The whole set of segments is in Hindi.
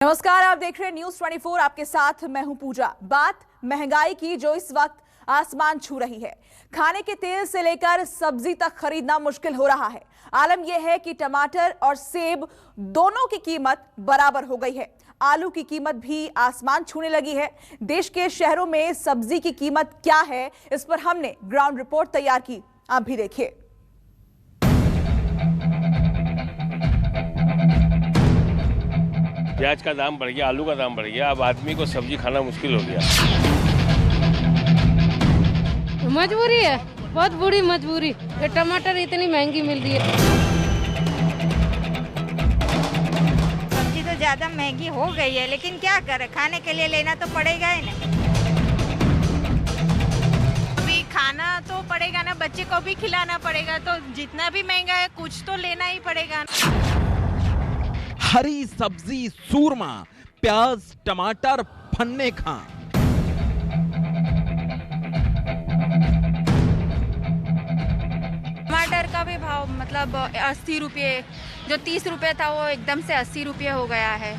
नमस्कार, आप देख रहे हैं न्यूज़ 24। आपके साथ मैं हूं पूजा। बात महंगाई की जो इस वक्त आसमान छू रही है। खाने के तेल से लेकर सब्जी तक खरीदना मुश्किल हो रहा है। आलम यह है कि टमाटर और सेब दोनों की कीमत बराबर हो गई है। आलू की कीमत भी आसमान छूने लगी है। देश के शहरों में सब्जी की कीमत क्या है, इस पर हमने ग्राउंड रिपोर्ट तैयार की, आप भी देखिए। प्याज का दाम बढ़ गया, आलू का दाम बढ़ गया, अब आदमी को सब्जी खाना मुश्किल हो गया। मजबूरी है, बहुत बुरी मजबूरी। ये टमाटर इतनी महंगी मिल रही है। सब्जी तो ज्यादा महंगी हो गई है, लेकिन क्या करें, खाने के लिए लेना तो पड़ेगा ही ना। अभी खाना तो पड़ेगा ना, बच्चे को भी खिलाना पड़ेगा, तो जितना भी महंगा है कुछ तो लेना ही पड़ेगा। हरी सब्जी सूरमा, प्याज टमाटर फन्ने खा। टमाटर का भी भाव मतलब 80 रुपये, जो 30 रुपये था वो एकदम से 80 रुपये हो गया है।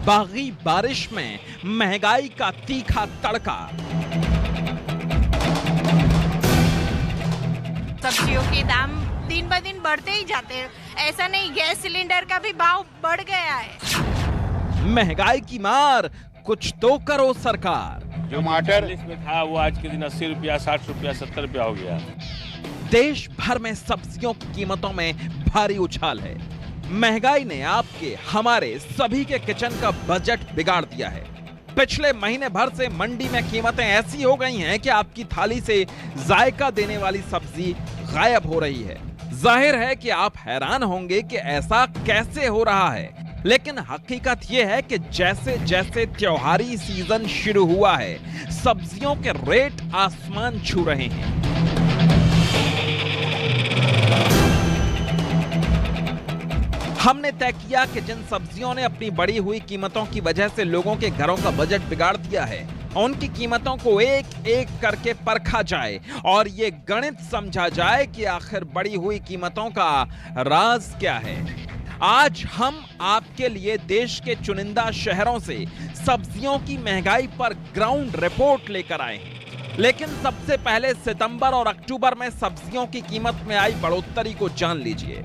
बागी बारिश में महंगाई का तीखा तड़का। सब्जियों के दाम दिन ब दिन बढ़ते ही जाते हैं। ऐसा नहीं, गैस सिलेंडर का भी भाव बढ़ गया है। महंगाई की मार कुछ तो करो सरकार। जो टमाटर में था वो आज के दिन 80 रुपया, 60 रुपया, 70 रुपया हो गया। देश भर में सब्जियों की कीमतों में भारी उछाल है। महंगाई ने आपके हमारे सभी के किचन का बजट बिगाड़ दिया है। पिछले महीने भर से मंडी में कीमतें ऐसी हो गई हैं कि आपकी थाली से जायका देने वाली सब्जी गायब हो रही है। जाहिर है कि आप हैरान होंगे कि ऐसा कैसे हो रहा है, लेकिन हकीकत यह है कि जैसे जैसे त्योहारी सीजन शुरू हुआ है, सब्जियों के रेट आसमान छू रहे हैं। हमने तय किया कि जिन सब्जियों ने अपनी बढ़ी हुई कीमतों की वजह से लोगों के घरों का बजट बिगाड़ दिया है, उनकी कीमतों को एक एक करके परखा जाए और ये गणित समझा जाए कि आखिर बढ़ी हुई कीमतों का राज क्या है। आज हम आपके लिए देश के चुनिंदा शहरों से सब्जियों की महंगाई पर ग्राउंड रिपोर्ट लेकर आए हैं। लेकिन सबसे पहले सितंबर और अक्टूबर में सब्जियों की कीमत में आई बढ़ोतरी को जान लीजिए।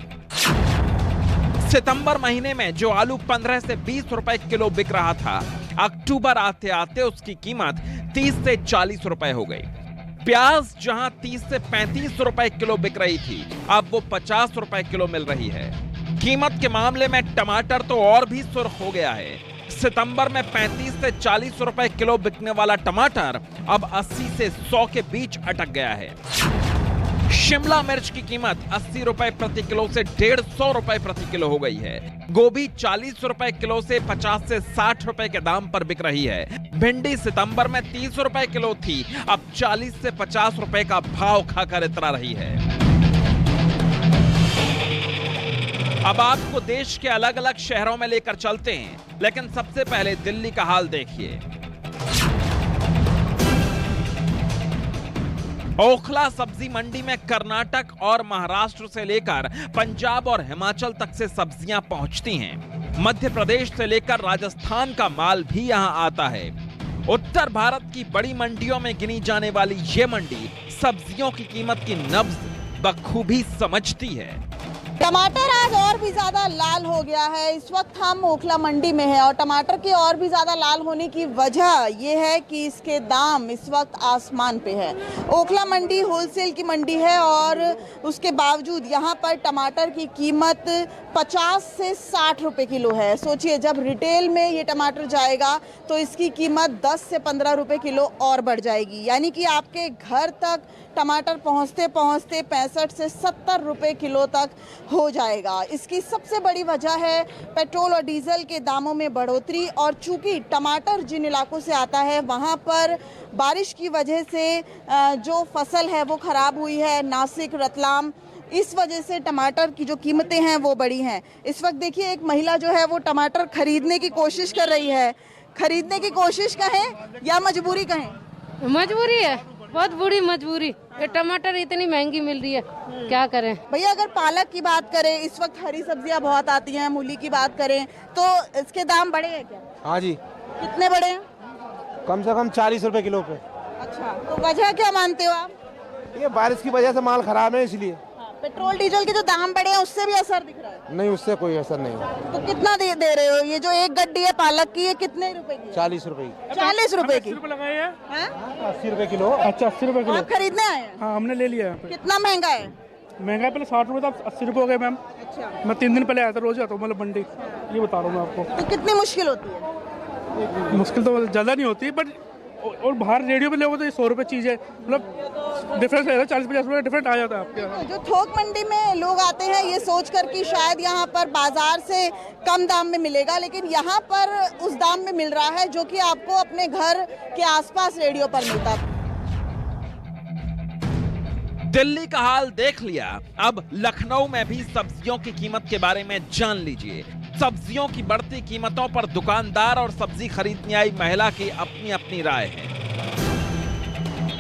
सितंबर महीने में जो आलू 15 से 20 रुपए किलो बिक रहा था, अक्टूबर आते आते उसकी कीमत 30 से 40 रुपए हो गई। प्याज जहां 30 से 35 रुपए किलो बिक रही थी, अब वो 50 रुपए किलो मिल रही है। कीमत के मामले में टमाटर तो और भी सुर्ख हो गया है। सितंबर में 35 से 40 रुपए किलो बिकने वाला टमाटर अब 80 से 100 के बीच अटक गया है। शिमला मिर्च की कीमत 80 रुपए प्रति किलो से 150 रुपए प्रति किलो हो गई है। गोभी 40 रुपए किलो से 50 से 60 रुपए के दाम पर बिक रही है। भिंडी सितंबर में 30 रुपए किलो थी, अब 40 से 50 रुपए का भाव खाकर इतरा रही है। अब आपको देश के अलग अलग शहरों में लेकर चलते हैं, लेकिन सबसे पहले दिल्ली का हाल देखिए। ओखला सब्जी मंडी में कर्नाटक और महाराष्ट्र से लेकर पंजाब और हिमाचल तक से सब्जियां पहुंचती हैं। मध्य प्रदेश से लेकर राजस्थान का माल भी यहां आता है। उत्तर भारत की बड़ी मंडियों में गिनी जाने वाली ये मंडी सब्जियों की कीमत की नब्ज बखूबी समझती है। टमाटर आज और भी ज़्यादा लाल हो गया है। इस वक्त हम ओखला मंडी में हैं और टमाटर के और भी ज़्यादा लाल होने की वजह ये है कि इसके दाम इस वक्त आसमान पे है। ओखला मंडी होलसेल की मंडी है और उसके बावजूद यहाँ पर टमाटर की कीमत 50 से 60 रुपए किलो है। सोचिए, जब रिटेल में ये टमाटर जाएगा तो इसकी कीमत 10 से 15 रुपए किलो और बढ़ जाएगी, यानी कि आपके घर तक टमाटर पहुंचते पहुंचते 65 से 70 रुपए किलो तक हो जाएगा। इसकी सबसे बड़ी वजह है पेट्रोल और डीजल के दामों में बढ़ोतरी, और चूंकि टमाटर जिन इलाकों से आता है वहां पर बारिश की वजह से जो फसल है वो खराब हुई है, नासिक, रतलाम, इस वजह से टमाटर की जो कीमतें हैं वो बढ़ी हैं। इस वक्त देखिए, एक महिला जो है वो टमाटर खरीदने की कोशिश कर रही है। खरीदने की कोशिश कहें या मजबूरी कहें? मजबूरी है, बहुत बुरी मजबूरी, ये टमाटर इतनी महंगी मिल रही है, क्या करें। भैया अगर पालक की बात करें, इस वक्त हरी सब्जियां बहुत आती हैं, मूली की बात करें तो इसके दाम बढ़े हैं क्या? हाँ जी, कितने बढ़े हैं? कम से कम 40 रुपए किलो पे। अच्छा, तो वजह क्या मानते हो आप? ये बारिश की वजह से माल खराब है इसलिए। पेट्रोल डीजल के जो दाम बढ़े हैं उससे भी असर दिख रहा है? नहीं, उससे कोई असर नहीं है। तो कितना दे रहे हो? ये जो एक गड्डी है पालक की, ये कितने रुपए की? 40 रुपए की। 40 रुपए की? 80 रुपए किलो। अच्छा, 80 रुपए किलो। आप खरीदने आए हैं? हाँ, हमने ले लिया है। कितना महंगा है? महंगा पहले 60 रुपए था, 80 रुपए हो गए मैम। अच्छा, मैं 3 दिन पहले आया था, रोज आता हूँ मतलब मंडी, ये बता रहा हूँ मैं आपको। तो कितनी मुश्किल होती है? मुश्किल तो ज़्यादा नहीं होती, बट और बाहर रेडियो पे लोगों तो ये 100 रुपए चीज़ है, मतलब डिफरेंस है 40-50 रुपए डिफरेंट आ जाता है आपके यहाँ। जो थोक मंडी में लोग आते हैं ये सोचकर कि शायद यहाँ पर बाजार से कम दाम में मिलेगा, लेकिन यहाँ पर उस दाम में मिल रहा है जो कि आपको अपने घर के आसपास रेडियो पर मिलता है। दिल्ली का हाल देख लिया, अब लखनऊ में भी सब्जियों की कीमत के बारे में जान लीजिए। सब्जियों की बढ़ती कीमतों पर दुकानदार और सब्जी खरीदने आई महिला की अपनी अपनी राय है।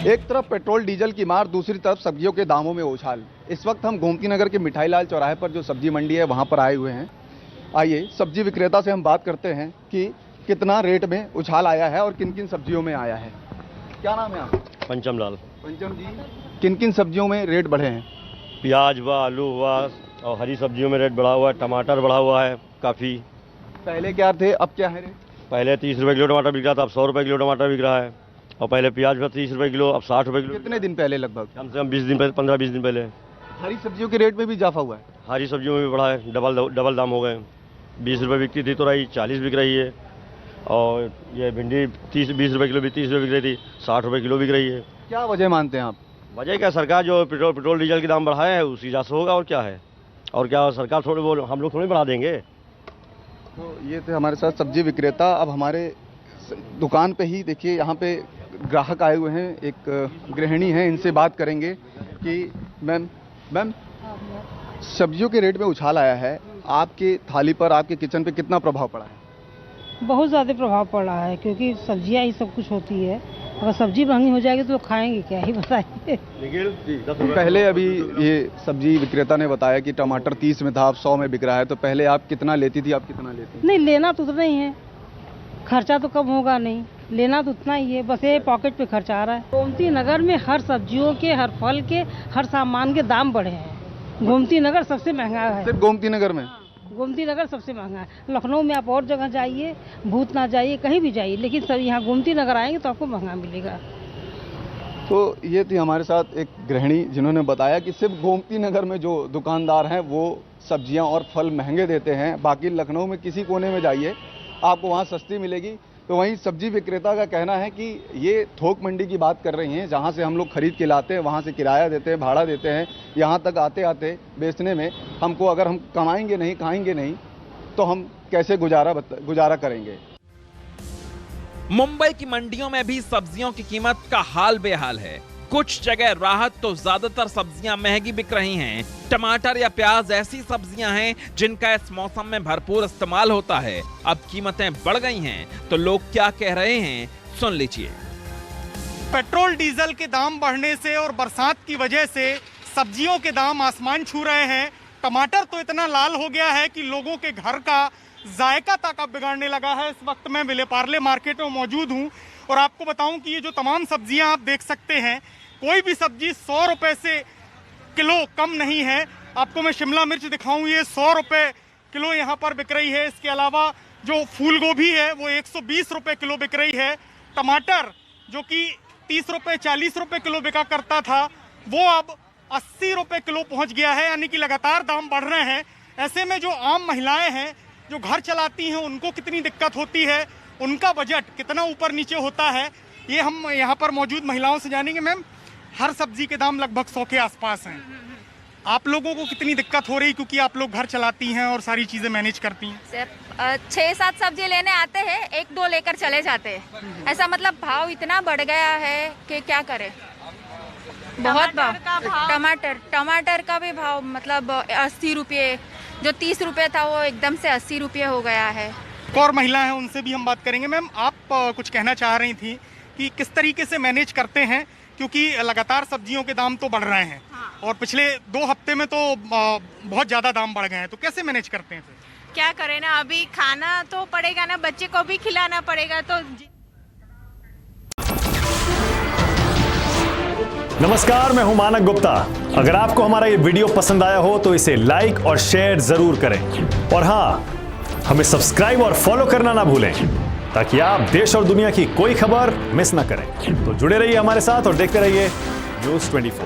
एक तरफ पेट्रोल डीजल की मार, दूसरी तरफ सब्जियों के दामों में उछाल। इस वक्त हम गोमती नगर के मिठाई लाल चौराहे पर जो सब्जी मंडी है वहां पर आए हुए हैं। आइए सब्जी विक्रेता से हम बात करते हैं कि कितना रेट में उछाल आया है और किन किन सब्जियों में आया है। क्या नाम है आप? पंचम लाल। पंचम जी, किन किन सब्जियों में रेट बढ़े हैं? प्याज हुआ, आलू हुआ और हरी सब्जियों में रेट बढ़ा हुआ है। टमाटर बढ़ा हुआ है काफ़ी। पहले क्या थे, अब क्या है रेट? पहले 30 रुपए किलो टमाटर बिक रहा था, अब 100 रुपए किलो टमाटर बिक रहा है। और पहले प्याज था 30 रुपए किलो, अब 60 रुपए किलो। कितने दिन पहले लगभग? कम से कम 20 दिन पहले, 15-20 दिन पहले। हरी सब्जियों के रेट में भी इजाफा हुआ है? हरी सब्जियों में भी बढ़ा है, डबल दाम हो गए। 20 रुपए बिकती थी तो रही 40 बिक रही है। और ये भिंडी 20 रुपए किलो भी 30 रुपए बिक रही थी, 60 रुपए किलो बिक रही है। क्या वजह मानते हैं आप? वजह क्या, सरकार जो पेट्रोल डीजल के दाम बढ़ाए हैं उसी वजह से होगा। और क्या है, और क्या सरकार थोड़ी वो हम लोग थोड़ी बढ़ा देंगे। तो ये थे हमारे साथ सब्जी विक्रेता। अब हमारे दुकान पे ही देखिए यहाँ पे ग्राहक आए हुए हैं, एक गृहिणी है, इनसे बात करेंगे कि मैम सब्जियों के रेट में उछाल आया है, आपके थाली पर, आपके किचन पे कितना प्रभाव पड़ा है? बहुत ज़्यादा प्रभाव पड़ रहा है, क्योंकि सब्जियां ही सब कुछ होती है। अगर सब्जी महंगी हो जाएगी तो खाएंगे क्या, ही बताइए। पहले अभी ये सब्जी विक्रेता ने बताया कि टमाटर 30 में था, अब 100 में बिक रहा है, तो पहले आप कितना लेती थी, आप कितना लेती? नहीं, लेना तो उतना ही है, खर्चा तो कम होगा नहीं, लेना तो उतना ही है, बस ये पॉकेट पे खर्चा आ रहा है। गोमती नगर में हर सब्जियों के, हर फल के, हर सामान के दाम बढ़े हैं। गोमती नगर सबसे महंगा है। सिर्फ गोमती नगर में? गोमती नगर सबसे महंगा है। लखनऊ में आप और जगह जाइए, भूतनाथ जाइए, कहीं भी जाइए, लेकिन सर यहाँ गोमती नगर आएंगे तो आपको महंगा मिलेगा। तो ये थी हमारे साथ एक गृहिणी जिन्होंने बताया कि सिर्फ गोमती नगर में जो दुकानदार हैं वो सब्जियां और फल महंगे देते हैं, बाकी लखनऊ में किसी कोने में जाइए आपको वहाँ सस्ती मिलेगी। तो वहीं सब्जी विक्रेता का कहना है कि ये थोक मंडी की बात कर रही हैं, जहाँ से हम लोग खरीद के लाते हैं, वहाँ से किराया देते हैं, भाड़ा देते हैं, यहाँ तक आते आते बेचने में हमको, अगर हम कमाएंगे नहीं, खाएंगे नहीं, तो हम कैसे गुजारा करेंगे। मुंबई की मंडियों में भी सब्जियों की कीमत का हाल बेहाल है। कुछ जगह राहत तो ज्यादातर सब्जियां महंगी बिक रही हैं। टमाटर या प्याज ऐसी सब्जियां हैं जिनका इस मौसम में भरपूर इस्तेमाल होता है। अब कीमतें बढ़ गई हैं तो लोग क्या कह रहे हैं, सुन लीजिए। पेट्रोल डीजल के दाम बढ़ने से और बरसात की वजह से सब्जियों के दाम आसमान छू रहे हैं। टमाटर तो इतना लाल हो गया है कि लोगों के घर का जायका तक अब बिगाड़ने लगा है। इस वक्त मैं विले पार्ले मार्केट में मौजूद हूँ और आपको बताऊं कि ये जो तमाम सब्जियां आप देख सकते हैं, कोई भी सब्जी 100 रुपए से किलो कम नहीं है। आपको मैं शिमला मिर्च दिखाऊं, ये 100 रुपए किलो यहाँ पर बिक रही है। इसके अलावा जो फूल गोभी है वो 120 रुपए किलो बिक रही है। टमाटर जो कि 30 रुपए 40 रुपए किलो बिका करता था वो अब 80 रुपए किलो पहुँच गया है, यानी कि लगातार दाम बढ़ रहे हैं। ऐसे में जो आम महिलाएं हैं जो घर चलाती हैं उनको कितनी दिक्कत होती है, उनका बजट कितना ऊपर नीचे होता है, ये हम यहाँ पर मौजूद महिलाओं से जानेंगे। मैम, हर सब्जी के दाम लगभग 100 के आसपास हैं, आप लोगों को कितनी दिक्कत हो रही, क्योंकि आप लोग घर चलाती हैं और सारी चीजें मैनेज करती हैं? 6-7 सब्जी लेने आते हैं, 1-2 लेकर चले जाते हैं। ऐसा मतलब भाव इतना बढ़ गया है कि क्या करें, बहुत भाव। टमाटर का भी भाव मतलब 80 रुपये, जो 30 रुपये था वो एकदम से 80 रुपये हो गया है। और महिला हैं उनसे भी हम बात करेंगे। मैम, आप कुछ कहना चाह रही थी कि किस तरीके से मैनेज करते हैं, क्योंकि लगातार सब्जियों के दाम तो बढ़ रहे हैं और पिछले 2 हफ्ते में तो बहुत ज़्यादा दाम बढ़ गए हैं, तो कैसे मैनेज करते हैं फिर? क्या करें ना, अभी खाना तो पड़ेगा ना, बच्चे को भी खिलाना पड़ेगा। तो नमस्कार, मैं हूं मानक गुप्ता। अगर आपको हमारा ये वीडियो पसंद आया हो तो इसे लाइक और शेयर जरूर करें और हाँ, हमें सब्सक्राइब और फॉलो करना ना भूलें ताकि आप देश और दुनिया की कोई खबर मिस ना करें। तो जुड़े रहिए हमारे साथ और देखते रहिए न्यूज़ 24।